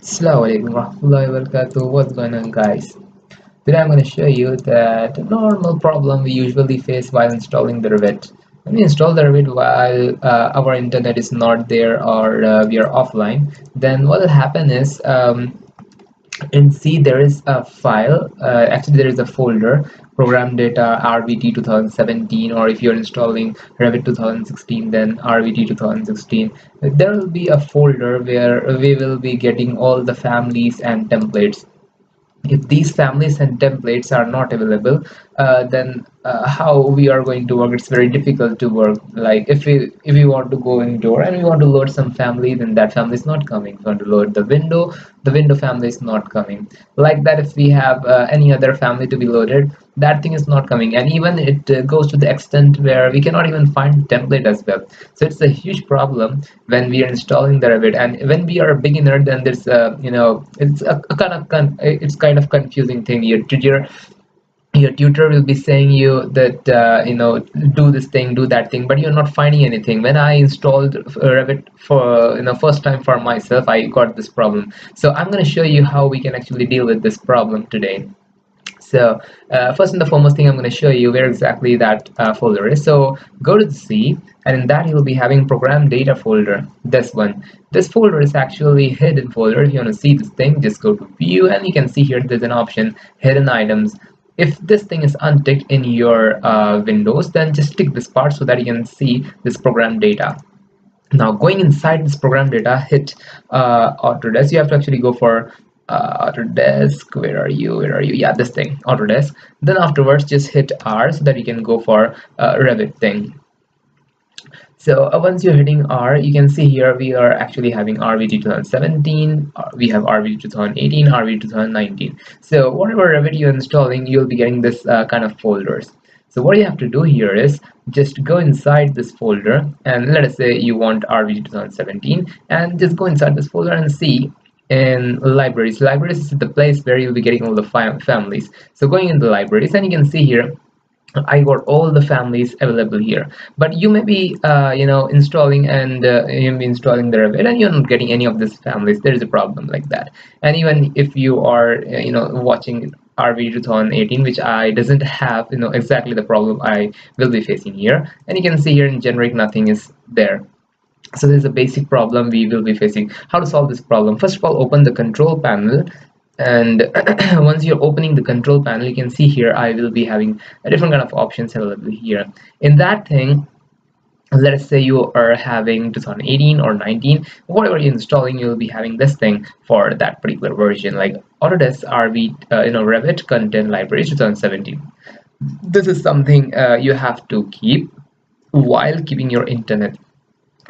Assalamualaikum warahmatullahi wabarakatuh. What's going on, guys? Today I'm going to show you that a normal problem we usually face while installing the Revit. When we install the Revit while our internet is not there or we are offline, then what will happen is in C there is a file, actually there is a folder, program data RVT 2017, or if you're installing Revit 2016 then RVT 2016. There will be a folder where we will be getting all the families and templates. If these families and templates are not available, then how we are going to work, it's very difficult to work. Like if we want to go indoor and we want to load some family, then that family is not coming. If we want to load the window family is not coming. Like that, if we have any other family to be loaded, that thing is not coming. And even it goes to the extent where we cannot even find template as well. So it's a huge problem when we are installing the Revit. And when we are a beginner, then there's it's a kind of confusing thing. Your tutor will be saying you that do this thing, do that thing, but you're not finding anything. When I installed Revit for first time for myself, I got this problem. So I'm going to show you how we can actually deal with this problem today. So first and the foremost thing, I'm going to show you where exactly that folder is. So go to the C, and in that you'll be having program data folder, this one. This folder is actually hidden folder. If you want to see this thing, just go to view, and you can see here there's an option, hidden items. If this thing is unticked in your Windows, then just tick this part so that you can see this program data. Now going inside this program data, hit Autodesk. You have to actually go for Autodesk. Where are you? Yeah, this thing, Autodesk. Then afterwards just hit R so that you can go for Revit thing. So once you're hitting R, you can see here we are actually having RVT 2017, we have RVT 2018, RVT 2019. So whatever Revit you're installing, you'll be getting this kind of folders. So what you have to do here is just go inside this folder, and let us say you want RVT 2017, and just go inside this folder and see in libraries. Libraries is the place where you'll be getting all the families. So going in the libraries, and you can see here I got all the families available here, but you may be installing and you may be installing the Revit and you're not getting any of these families. There is a problem like that. And even if you are watching RV 2018, which I doesn't have exactly the problem I will be facing here, and you can see here in generic nothing is there. So there's a basic problem we will be facing. How to solve this problem? First of all, open the control panel, and once you're opening the control panel, you can see here I will be having a different kind of options available here. In that thing, let us say you are having 2018 or 19, whatever you're installing, you'll be having this thing for that particular version, like Autodesk RV Revit content library 2017. This is something you have to keep while keeping your internet,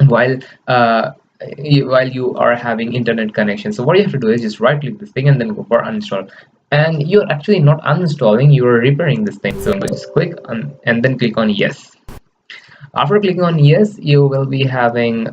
while you are having internet connection. So what you have to do is just right click this thing and then go for uninstall. And you're actually not uninstalling, you're repairing this thing. So just click on and then click on yes. After clicking on yes, you will be having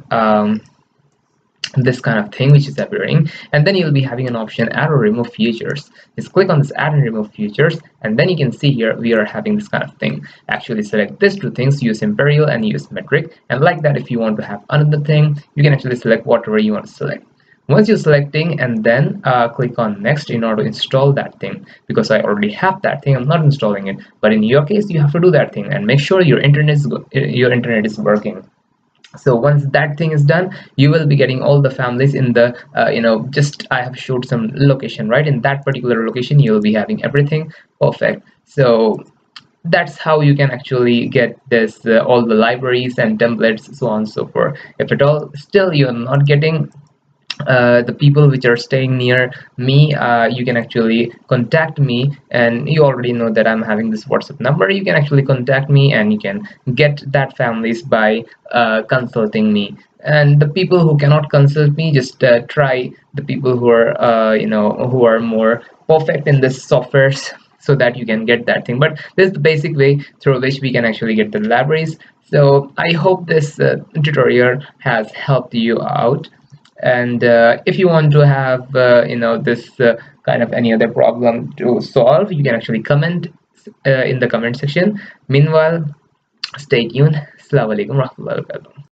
this kind of thing which is appearing, and then you'll be having an option add or remove features. Just click on this add and remove features, and then you can see here we are having this kind of thing. Actually select these two things, use imperial and use metric, and like that, if you want to have another thing, you can actually select whatever you want to select. Once you're selecting, and then click on next in order to install that thing. Because I already have that thing, I'm not installing it, but in your case you have to do that thing and make sure your internet is working. So once that thing is done, you will be getting all the families in the just I have showed some location, right? In that particular location you will be having everything perfect. So that's how you can actually get this all the libraries and templates, so on and so forth. If at all still you're not getting the people which are staying near me, you can actually contact me, and you already know that I'm having this WhatsApp number. You can actually contact me and you can get that families by consulting me. And the people who cannot consult me, just try the people who are who are more perfect in this softwares, so that you can get that thing. But this is the basic way through which we can actually get the libraries. So I hope this tutorial has helped you out. And if you want to have this kind of any other problem to solve, you can actually comment in the comment section. Meanwhile, stay tuned. Assalamu alaikum warahmatullahi wabarakatuh.